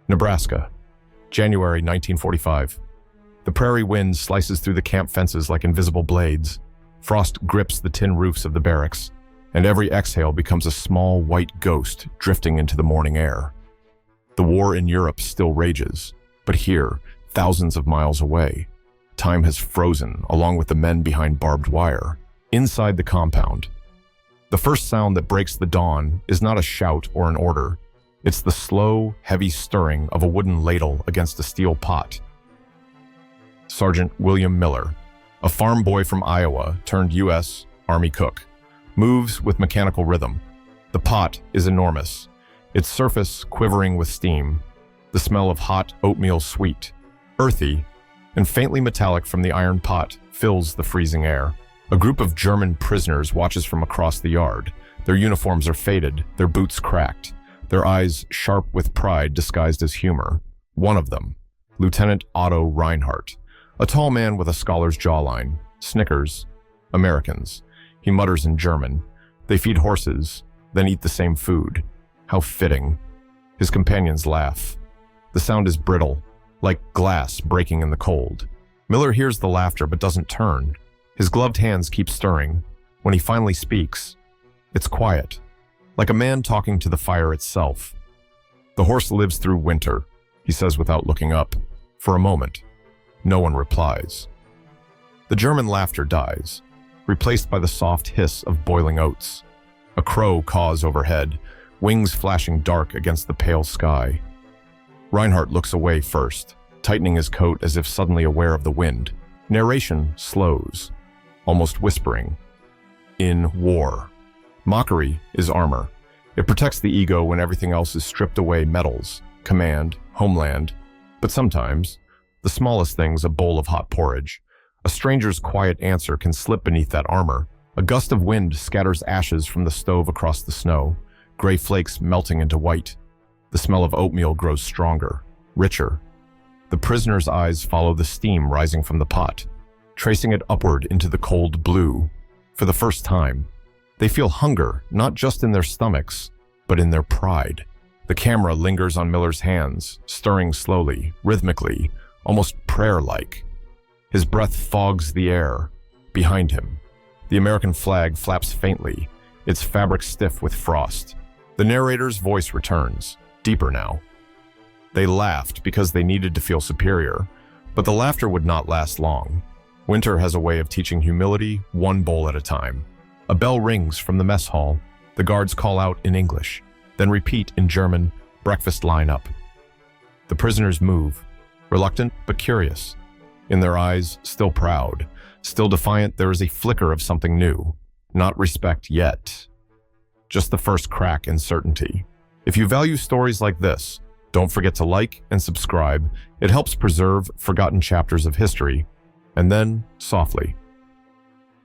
Nebraska, January 1945. The prairie wind slices through the camp fences like invisible blades. Frost grips the tin roofs of the barracks, and every exhale becomes a small white ghost drifting into the morning air. The war in Europe still rages, but here, thousands of miles away, time has frozen along with the men behind barbed wire. Inside the compound, the first sound that breaks the dawn is not a shout or an order. It's the slow, heavy stirring of a wooden ladle against a steel pot. Sergeant William Miller, a farm boy from Iowa turned U.S. Army cook, moves with mechanical rhythm. The pot is enormous, its surface quivering with steam. The smell of hot oatmeal, sweet, earthy, and faintly metallic from the iron pot fills the freezing air. A group of German prisoners watches from across the yard. Their uniforms are faded, their boots cracked, their eyes sharp with pride disguised as humor. One of them, Lieutenant Otto Reinhardt, a tall man with a scholar's jawline, snickers, Americans. He mutters in German. They feed horses, then eat the same food. How fitting. His companions laugh. The sound is brittle, like glass breaking in the cold. Miller hears the laughter but doesn't turn. His gloved hands keep stirring. When he finally speaks, it's quiet, like a man talking to the fire itself. The horse lives through winter, he says without looking up. For a moment, no one replies. The German laughter dies, replaced by the soft hiss of boiling oats. A crow caws overhead, wings flashing dark against the pale sky. Reinhardt looks away first, tightening his coat as if suddenly aware of the wind. Narration slows, almost whispering. In war. Mockery is armor. It protects the ego when everything else is stripped away: medals, command, homeland. But sometimes, the smallest thing's a bowl of hot porridge. A stranger's quiet answer can slip beneath that armor. A gust of wind scatters ashes from the stove across the snow, gray flakes melting into white. The smell of oatmeal grows stronger, richer. The prisoner's eyes follow the steam rising from the pot, tracing it upward into the cold blue. For the first time, they feel hunger, not just in their stomachs, but in their pride. The camera lingers on Miller's hands, stirring slowly, rhythmically, almost prayer-like. His breath fogs the air. Behind him, the American flag flaps faintly, its fabric stiff with frost. The narrator's voice returns, deeper now. They laughed because they needed to feel superior, but the laughter would not last long. Winter has a way of teaching humility one bowl at a time. A bell rings from the mess hall. The guards call out in English, then repeat in German, "Breakfast line up." The prisoners move, reluctant but curious. In their eyes, still proud, still defiant, there is a flicker of something new. Not respect yet. Just the first crack in certainty. If you value stories like this, don't forget to like and subscribe. It helps preserve forgotten chapters of history. And then, softly.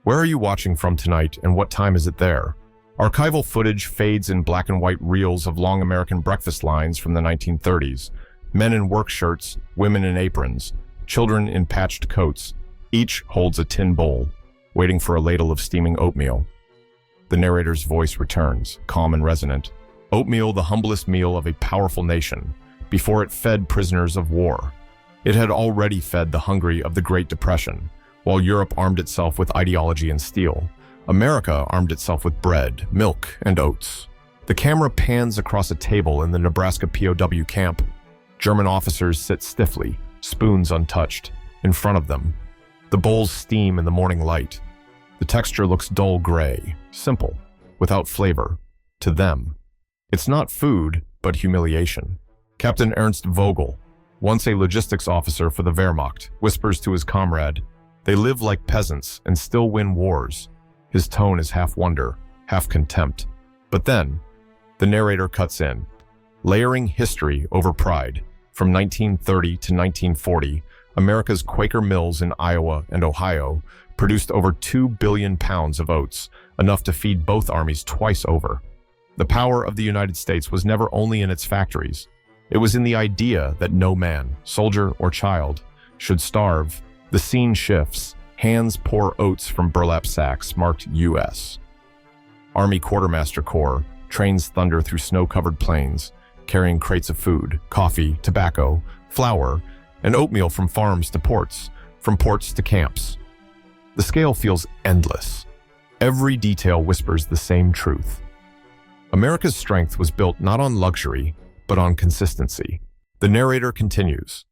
Where are you watching from tonight, and what time is it there? Archival footage fades in black and white reels of long American breakfast lines from the 1930s. Men in work shirts, women in aprons, children in patched coats. Each holds a tin bowl, waiting for a ladle of steaming oatmeal. The narrator's voice returns, calm and resonant. Oatmeal, the humblest meal of a powerful nation, before it fed prisoners of war. It had already fed the hungry of the Great Depression, while Europe armed itself with ideology and steel. America armed itself with bread, milk, and oats. The camera pans across a table in the Nebraska POW camp. German officers sit stiffly, spoons untouched, in front of them. The bowls steam in the morning light. The texture looks dull gray, simple, without flavor. To them, it's not food, but humiliation. Captain Ernst Vogel, once a logistics officer for the Wehrmacht, whispers to his comrade, "They live like peasants and still win wars." His tone is half wonder, half contempt. But then, the narrator cuts in, layering history over pride. From 1930 to 1940, America's Quaker mills in Iowa and Ohio produced over 2 billion pounds of oats, enough to feed both armies twice over. The power of the United States was never only in its factories. It was in the idea that no man, soldier or child, should starve. The scene shifts. Hands pour oats from burlap sacks marked U.S. Army Quartermaster Corps trains thunder through snow-covered plains. carrying crates of food, coffee, tobacco, flour, and oatmeal from farms to ports, from ports to camps. The scale feels endless. Every detail whispers the same truth. America's strength was built not on luxury, but on consistency. The narrator continues.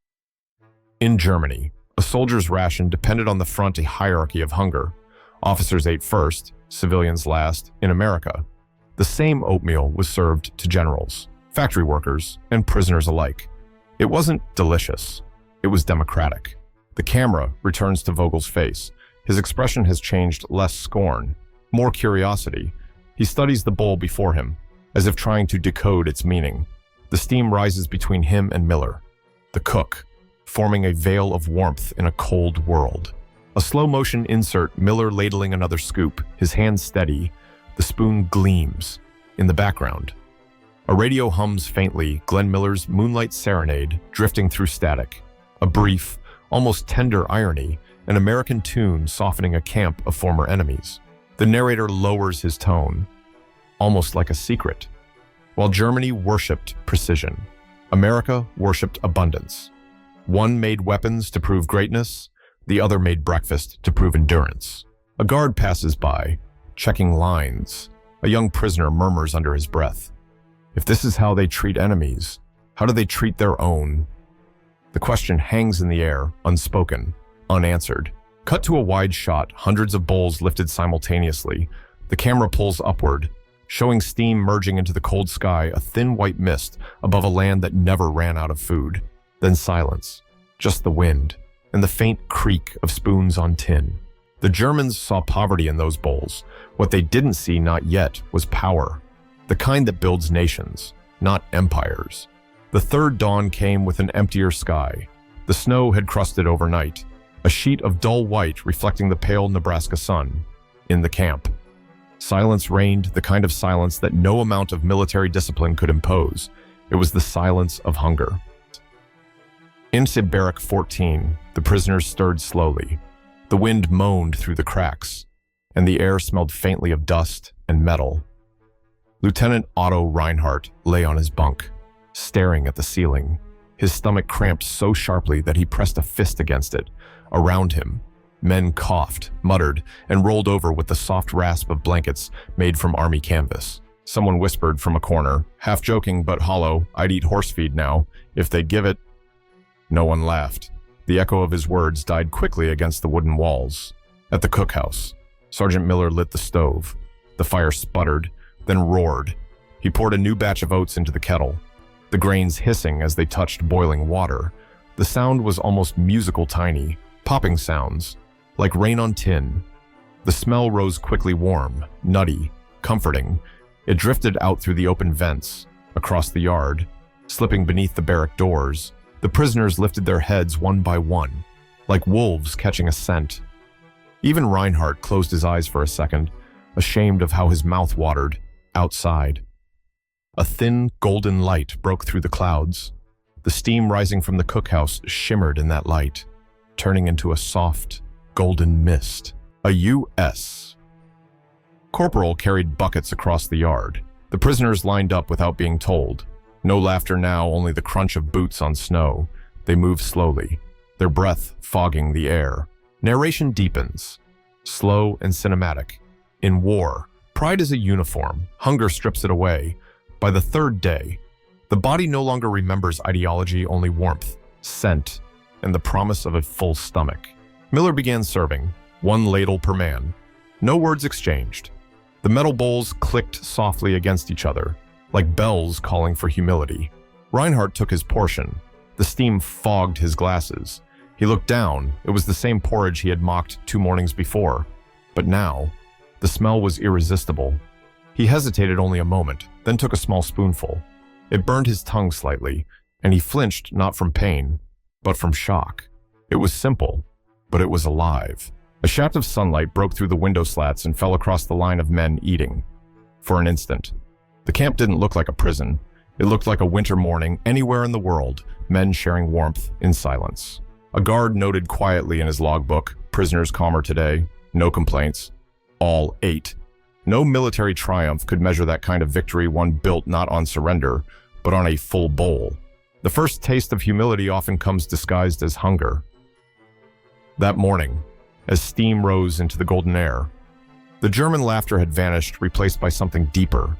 In Germany, a soldier's ration depended on the front a hierarchy of hunger. Officers ate first, civilians last. In America, the same oatmeal was served to generals, factory workers, and prisoners alike. It wasn't delicious. It was democratic. The camera returns to Vogel's face. His expression has changed, less scorn, more curiosity. He studies the bowl before him, as if trying to decode its meaning. The steam rises between him and Miller, the cook, forming a veil of warmth in a cold world. A slow-motion insert, Miller ladling another scoop, his hand steady. The spoon gleams. In the background, a radio hums faintly, Glenn Miller's Moonlight Serenade, drifting through static. A brief, almost tender irony, an American tune softening a camp of former enemies. The narrator lowers his tone, almost like a secret. While Germany worshipped precision, America worshipped abundance. One made weapons to prove greatness, the other made breakfast to prove endurance. A guard passes by, checking lines. A young prisoner murmurs under his breath. If this is how they treat enemies, how do they treat their own? The question hangs in the air, unspoken, unanswered. Cut to a wide shot, hundreds of bowls lifted simultaneously. The camera pulls upward, showing steam merging into the cold sky, a thin white mist above a land that never ran out of food. Then silence, just the wind, and the faint creak of spoons on tin. The Germans saw poverty in those bowls. What they didn't see, not yet, was power. The kind that builds nations, not empires. The third dawn came with an emptier sky. The snow had crusted overnight, a sheet of dull white reflecting the pale Nebraska sun. In the camp, silence reigned, the kind of silence that no amount of military discipline could impose. It was the silence of hunger. Into Barrack 14, the prisoners stirred slowly. The wind moaned through the cracks, and the air smelled faintly of dust and metal. Lieutenant Otto Reinhardt lay on his bunk, staring at the ceiling. His stomach cramped so sharply that he pressed a fist against it. Around him, men coughed, muttered, and rolled over with the soft rasp of blankets made from army canvas. Someone whispered from a corner, half joking but hollow, "I'd eat horse feed now, if they'd give it." No one laughed. The echo of his words died quickly against the wooden walls. At the cookhouse, Sergeant Miller lit the stove. The fire sputtered, then roared. He poured a new batch of oats into the kettle, the grains hissing as they touched boiling water. The sound was almost musical, tiny, popping sounds, like rain on tin. The smell rose quickly, warm, nutty, comforting. It drifted out through the open vents, across the yard, slipping beneath the barrack doors. The prisoners lifted their heads one by one, like wolves catching a scent. Even Reinhardt closed his eyes for a second, ashamed of how his mouth watered. Outside, a thin, golden light broke through the clouds. The steam rising from the cookhouse shimmered in that light, turning into a soft, golden mist. A U.S. corporal carried buckets across the yard. The prisoners lined up without being told. No laughter now, only the crunch of boots on snow. They moved slowly, their breath fogging the air. Narration deepens, slow and cinematic. In war, pride is a uniform. Hunger strips it away. By the third day, the body no longer remembers ideology, only warmth, scent, and the promise of a full stomach. Miller began serving, one ladle per man. No words exchanged. The metal bowls clicked softly against each other, like bells calling for humility. Reinhardt took his portion. The steam fogged his glasses. He looked down. It was the same porridge he had mocked 2 mornings before. But now, the smell was irresistible. He hesitated only a moment, then took a small spoonful. It burned his tongue slightly, and he flinched not from pain, but from shock. It was simple, but it was alive. A shaft of sunlight broke through the window slats and fell across the line of men eating. For an instant, the camp didn't look like a prison. It looked like a winter morning anywhere in the world, men sharing warmth in silence. A guard noted quietly in his logbook, "Prisoners calmer today, no complaints. All ate." No military triumph could measure that kind of victory, one built not on surrender, but on a full bowl. The first taste of humility often comes disguised as hunger. That morning, as steam rose into the golden air, the German laughter had vanished, replaced by something deeper,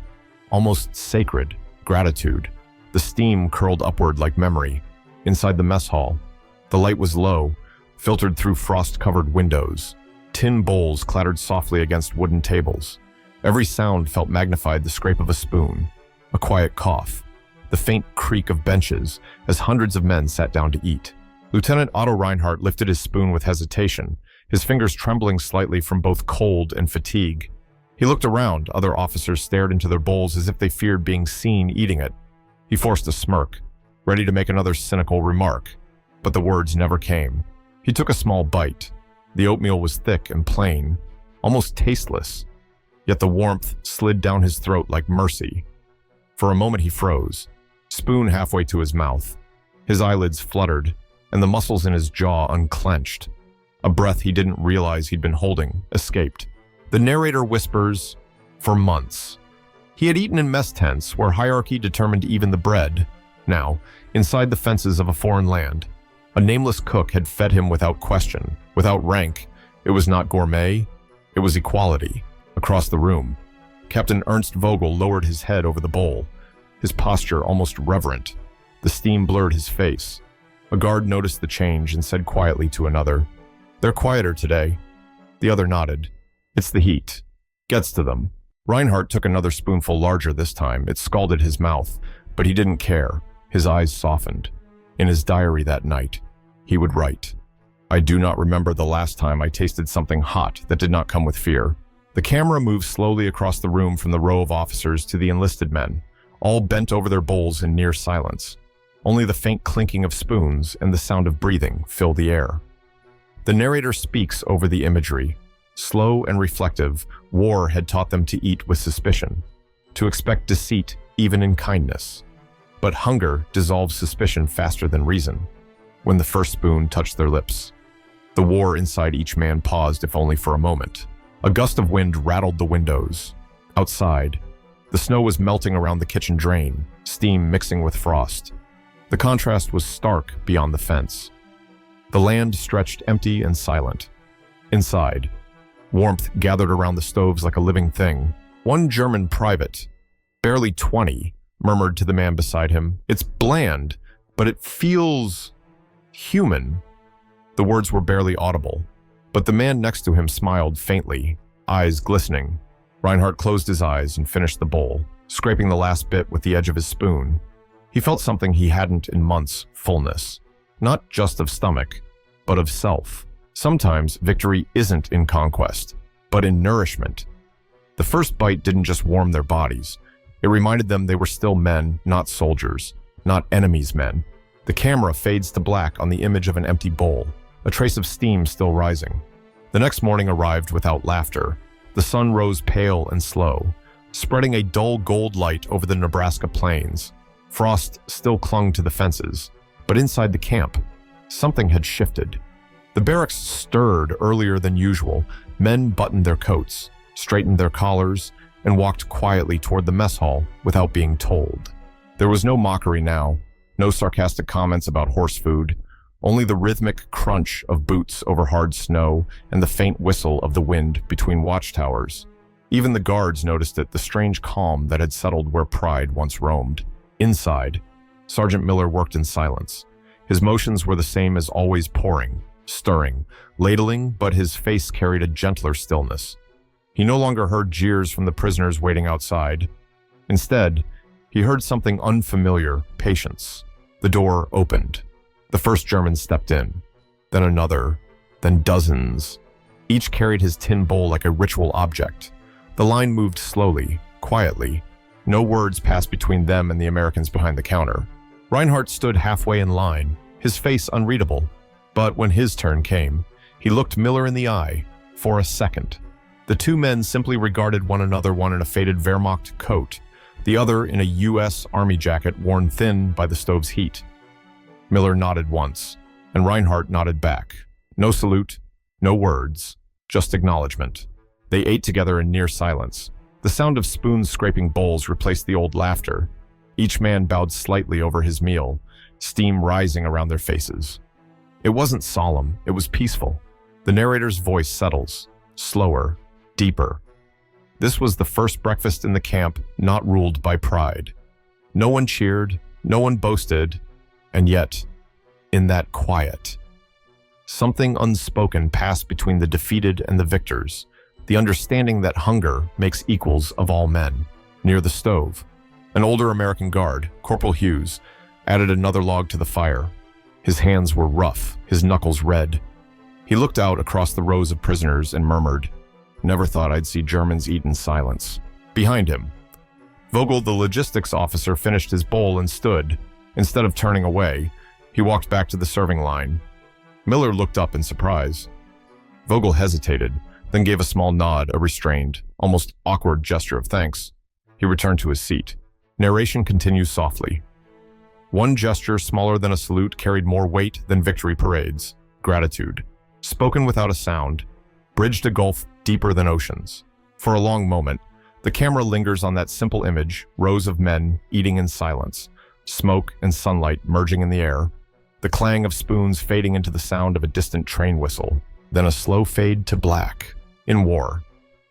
almost sacred, gratitude. The steam curled upward like memory. Inside the mess hall, the light was low, filtered through frost-covered windows. Tin bowls clattered softly against wooden tables. Every sound felt magnified: the scrape of a spoon, a quiet cough, the faint creak of benches as hundreds of men sat down to eat. Lieutenant Otto Reinhardt lifted his spoon with hesitation, his fingers trembling slightly from both cold and fatigue. He looked around. Other officers stared into their bowls as if they feared being seen eating it. He forced a smirk, ready to make another cynical remark, but the words never came. He took a small bite. The oatmeal was thick and plain, almost tasteless, yet the warmth slid down his throat like mercy. For a moment he froze, spoon halfway to his mouth. His eyelids fluttered, and the muscles in his jaw unclenched. A breath he didn't realize he'd been holding escaped. The narrator whispers, "For months." He had eaten in mess tents where hierarchy determined even the bread. Now, inside the fences of a foreign land, a nameless cook had fed him without question, without rank. It was not gourmet, it was equality. Across the room, Captain Ernst Vogel lowered his head over the bowl, his posture almost reverent. The steam blurred his face. A guard noticed the change and said quietly to another, "They're quieter today." The other nodded. "It's the heat. Gets to them." Reinhardt took another spoonful, larger this time. It scalded his mouth, but he didn't care. His eyes softened. In his diary that night, he would write, "I do not remember the last time I tasted something hot that did not come with fear." The camera moved slowly across the room from the row of officers to the enlisted men, all bent over their bowls in near silence. Only the faint clinking of spoons and the sound of breathing fill the air. The narrator speaks over the imagery. Slow and reflective, war had taught them to eat with suspicion, to expect deceit even in kindness. But hunger dissolves suspicion faster than reason. When the first spoon touched their lips, the war inside each man paused, if only for a moment. A gust of wind rattled the windows. Outside, the snow was melting around the kitchen drain, steam mixing with frost. The contrast was stark beyond the fence. The land stretched empty and silent. Inside, warmth gathered around the stoves like a living thing. One German private, barely 20, murmured to the man beside him, "It's bland, but it feels human." The words were barely audible, but the man next to him smiled faintly, eyes glistening. Reinhardt closed his eyes and finished the bowl, scraping the last bit with the edge of his spoon. He felt something he hadn't in months: fullness. Not just of stomach, but of self. Sometimes victory isn't in conquest, but in nourishment. The first bite didn't just warm their bodies. It reminded them they were still men, not soldiers, not enemies' men. The camera fades to black on the image of an empty bowl, a trace of steam still rising. The next morning arrived without laughter. The sun rose pale and slow, spreading a dull gold light over the Nebraska plains. Frost still clung to the fences, but inside the camp, something had shifted. The barracks stirred earlier than usual. Men buttoned their coats, straightened their collars, and walked quietly toward the mess hall without being told. There was no mockery now, no sarcastic comments about horse food, only the rhythmic crunch of boots over hard snow and the faint whistle of the wind between watchtowers. Even the guards noticed it, the strange calm that had settled where pride once roamed. Inside, Sergeant Miller worked in silence. His motions were the same as always: pouring, stirring, ladling, but his face carried a gentler stillness. He no longer heard jeers from the prisoners waiting outside. Instead, he heard something unfamiliar: patience. The door opened. The first German stepped in, then another, then dozens. Each carried his tin bowl like a ritual object. The line moved slowly, quietly. No words passed between them and the Americans behind the counter. Reinhardt stood halfway in line, his face unreadable. But when his turn came, he looked Miller in the eye for a second. The two men simply regarded one another, one in a faded Wehrmacht coat, the other in a U.S. Army jacket worn thin by the stove's heat. Miller nodded once, and Reinhardt nodded back. No salute, no words, just acknowledgement. They ate together in near silence. The sound of spoons scraping bowls replaced the old laughter. Each man bowed slightly over his meal, steam rising around their faces. It wasn't solemn, it was peaceful. The narrator's voice settles, slower, deeper. This was the first breakfast in the camp not ruled by pride. No one cheered, no one boasted, and yet, in that quiet, something unspoken passed between the defeated and the victors, the understanding that hunger makes equals of all men. Near the stove, an older American guard, Corporal Hughes, added another log to the fire. His hands were rough, his knuckles red. He looked out across the rows of prisoners and murmured, "Never thought I'd see Germans eat in silence." Behind him, Vogel, the logistics officer, finished his bowl and stood. Instead of turning away, he walked back to the serving line. Miller looked up in surprise. Vogel hesitated, then gave a small nod, a restrained, almost awkward gesture of thanks. He returned to his seat. Narration continues softly. One gesture, smaller than a salute, carried more weight than victory parades. Gratitude, spoken without a sound, bridged a gulf deeper than oceans. For a long moment, the camera lingers on that simple image, rows of men eating in silence, smoke and sunlight merging in the air, the clang of spoons fading into the sound of a distant train whistle, then a slow fade to black. In war,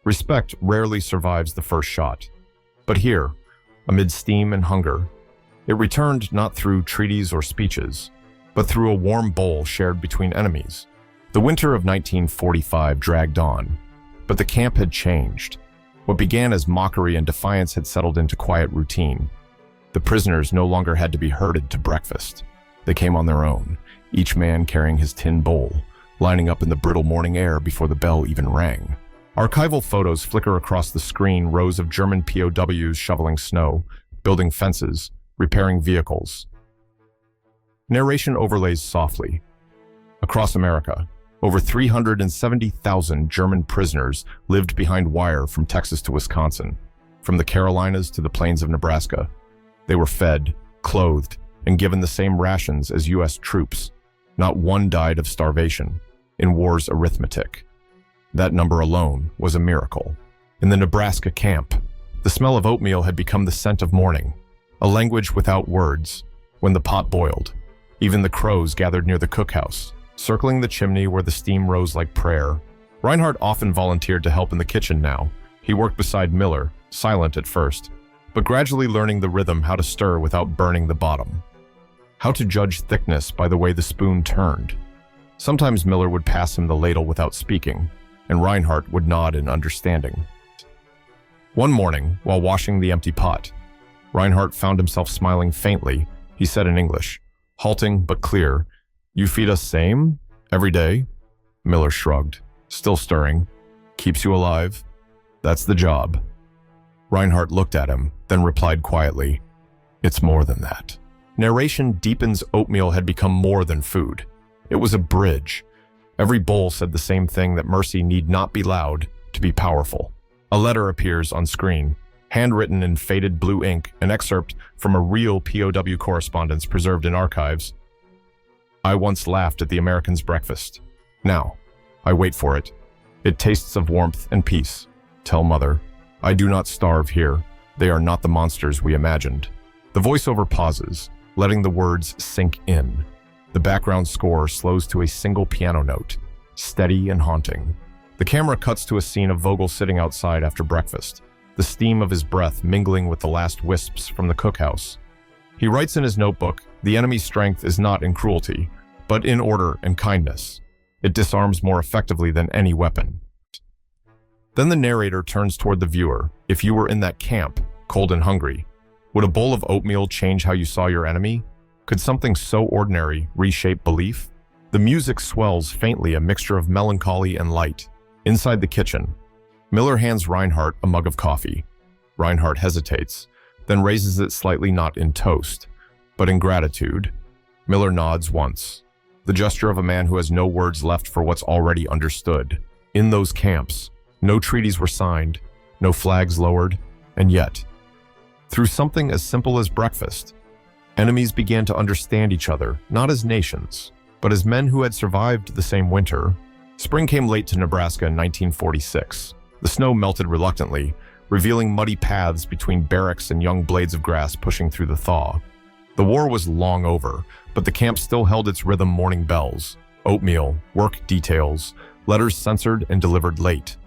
respect rarely survives the first shot. But here, amid steam and hunger, it returned not through treaties or speeches, but through a warm bowl shared between enemies. The winter of 1945 dragged on, but the camp had changed. What began as mockery and defiance had settled into quiet routine. The prisoners no longer had to be herded to breakfast. They came on their own, each man carrying his tin bowl, lining up in the brittle morning air before the bell even rang. Archival photos flicker across the screen, rows of German POWs shoveling snow, building fences, repairing vehicles. Narration overlays softly. Across America, over 370,000 German prisoners lived behind wire from Texas to Wisconsin, from the Carolinas to the plains of Nebraska. They were fed, clothed, and given the same rations as U.S. troops. Not one died of starvation in war's arithmetic. That number alone was a miracle. In the Nebraska camp, the smell of oatmeal had become the scent of morning, a language without words. When the pot boiled, even the crows gathered near the cookhouse, circling the chimney where the steam rose like prayer. Reinhardt often volunteered to help in the kitchen now. He worked beside Miller, silent at first, but gradually learning the rhythm, how to stir without burning the bottom, how to judge thickness by the way the spoon turned. Sometimes Miller would pass him the ladle without speaking, and Reinhardt would nod in understanding. One morning, while washing the empty pot, Reinhardt found himself smiling faintly. He said in English, halting but clear, "You feed us same? Every day?" Miller shrugged, still stirring. "Keeps you alive? That's the job." Reinhardt looked at him, then replied quietly, "It's more than that." Narration deepens. Oatmeal had become more than food. It was a bridge. Every bowl said the same thing, that mercy need not be loud to be powerful. A letter appears on screen, handwritten in faded blue ink, an excerpt from a real POW correspondence preserved in archives. "I once laughed at the Americans' breakfast. Now, I wait for it. It tastes of warmth and peace. Tell mother, I do not starve here. They are not the monsters we imagined." The voiceover pauses, letting the words sink in. The background score slows to a single piano note, steady and haunting. The camera cuts to a scene of Vogel sitting outside after breakfast, the steam of his breath mingling with the last wisps from the cookhouse. He writes in his notebook, "The enemy's strength is not in cruelty, but in order and kindness. It disarms more effectively than any weapon." Then the narrator turns toward the viewer. If you were in that camp, cold and hungry, would a bowl of oatmeal change how you saw your enemy? Could something so ordinary reshape belief? The music swells faintly, a mixture of melancholy and light. Inside the kitchen, Miller hands Reinhardt a mug of coffee. Reinhardt hesitates, then raises it slightly, not in toast, but in gratitude. Miller nods once, the gesture of a man who has no words left for what's already understood. In those camps, no treaties were signed, no flags lowered, and yet, through something as simple as breakfast, enemies began to understand each other, not as nations, but as men who had survived the same winter. Spring came late to Nebraska in 1946. The snow melted reluctantly, revealing muddy paths between barracks and young blades of grass pushing through the thaw. The war was long over, but the camp still held its rhythm morning bells, oatmeal, work details, letters censored and delivered late.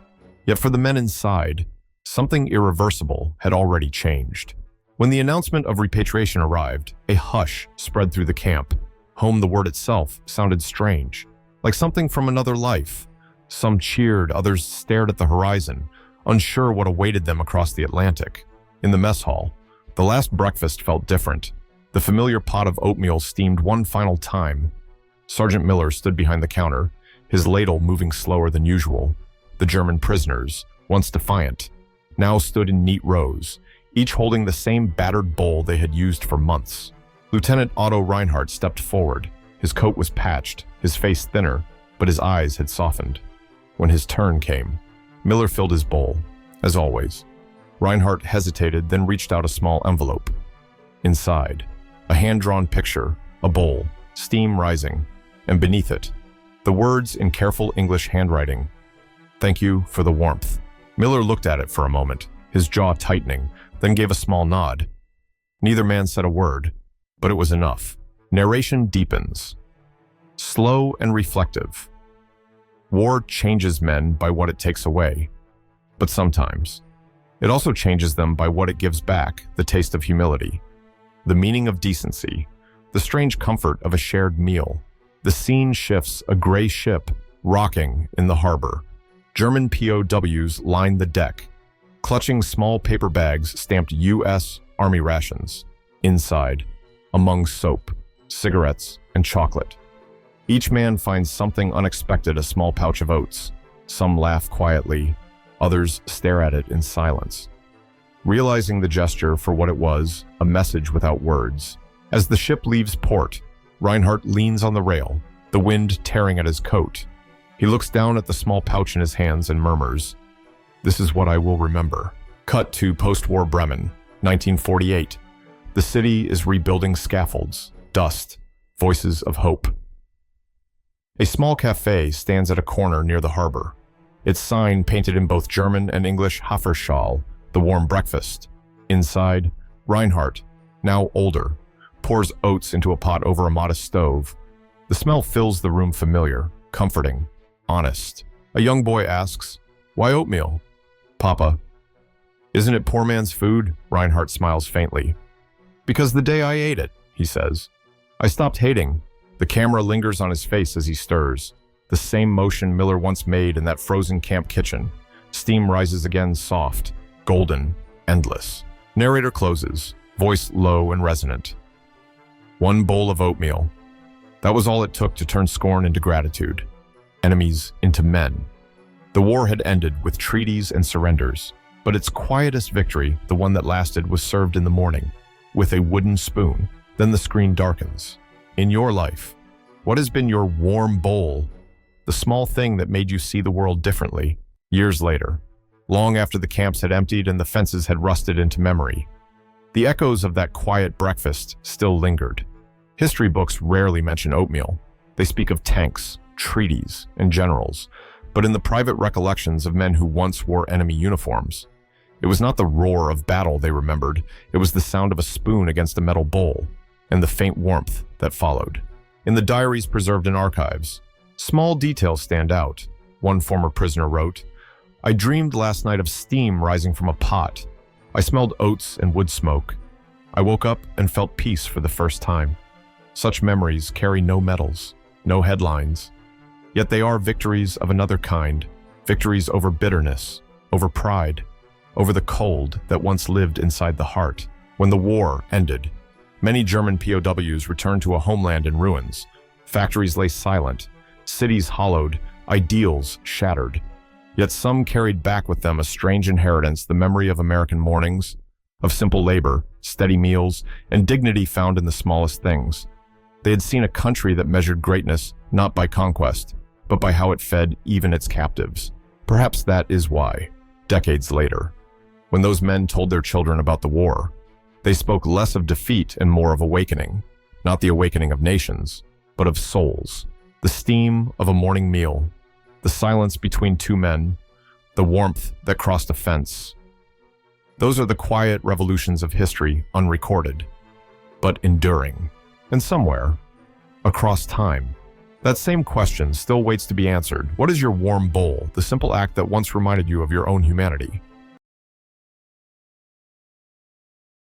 Yet for the men inside, something irreversible had already changed. When the announcement of repatriation arrived, a hush spread through the camp. Home, the word itself, sounded strange, like something from another life. Some cheered, others stared at the horizon, unsure what awaited them across the Atlantic. In the mess hall, the last breakfast felt different. The familiar pot of oatmeal steamed one final time. Sergeant Miller stood behind the counter, his ladle moving slower than usual. The German prisoners, once defiant, now stood in neat rows, each holding the same battered bowl they had used for months. Lieutenant Otto Reinhardt stepped forward. His coat was patched, his face thinner, but his eyes had softened. When his turn came, Miller filled his bowl, as always. Reinhardt hesitated, then reached out a small envelope. Inside, a hand-drawn picture, a bowl, steam rising, and beneath it, the words in careful English handwriting, "Thank you for the warmth." Miller looked at it for a moment, his jaw tightening, then gave a small nod. Neither man said a word, but it was enough. Narration deepens. Slow and reflective. War changes men by what it takes away, but sometimes it also changes them by what it gives back, the taste of humility, the meaning of decency, the strange comfort of a shared meal. The scene shifts, a gray ship rocking in the harbor. German POWs line the deck, clutching small paper bags stamped U.S. Army rations. Inside, among soap, cigarettes, and chocolate, each man finds something unexpected, a small pouch of oats. Some laugh quietly, others stare at it in silence. Realizing the gesture for what it was, a message without words. As the ship leaves port, Reinhardt leans on the rail, the wind tearing at his coat. He looks down at the small pouch in his hands and murmurs, "This is what I will remember." Cut to post-war Bremen, 1948. The city is rebuilding scaffolds, dust, voices of hope. A small cafe stands at a corner near the harbor. Its sign, painted in both German and English, Haferschale, the warm breakfast. Inside, Reinhardt, now older, pours oats into a pot over a modest stove. The smell fills the room, familiar, comforting, honest. A young boy asks, "Why oatmeal?" "Papa." "Isn't it poor man's food?" Reinhardt smiles faintly. "Because the day I ate it," he says, "I stopped hating." The camera lingers on his face as he stirs. The same motion Miller once made in that frozen camp kitchen. Steam rises again, soft, golden, endless. Narrator closes, voice low and resonant. One bowl of oatmeal. That was all it took to turn scorn into gratitude, enemies into men. The war had ended with treaties and surrenders, but its quietest victory, the one that lasted, was served in the morning, with a wooden spoon. Then the screen darkens. In your life, what has been your warm bowl? The small thing that made you see the world differently. Years later, long after the camps had emptied and the fences had rusted into memory, the echoes of that quiet breakfast still lingered. History books rarely mention oatmeal. They speak of tanks, treaties, and generals, but in the private recollections of men who once wore enemy uniforms, it was not the roar of battle they remembered, it was the sound of a spoon against a metal bowl, and the faint warmth that followed. In the diaries preserved in archives, small details stand out. One former prisoner wrote, "I dreamed last night of steam rising from a pot. I smelled oats and wood smoke. I woke up and felt peace for the first time." Such memories carry no medals, no headlines. Yet they are victories of another kind, victories over bitterness, over pride, over the cold that once lived inside the heart. When the war ended, many German POWs returned to a homeland in ruins. Factories lay silent, cities hollowed, ideals shattered. Yet some carried back with them a strange inheritance, the memory of American mornings, of simple labor, steady meals, and dignity found in the smallest things. They had seen a country that measured greatness not by conquest, but by how it fed even its captives. Perhaps that is why, decades later, when those men told their children about the war, they spoke less of defeat and more of awakening, not the awakening of nations, but of souls. The steam of a morning meal, the silence between two men, the warmth that crossed a fence. Those are the quiet revolutions of history, unrecorded, but enduring. And somewhere, across time, that same question still waits to be answered. What is your warm bowl, the simple act that once reminded you of your own humanity?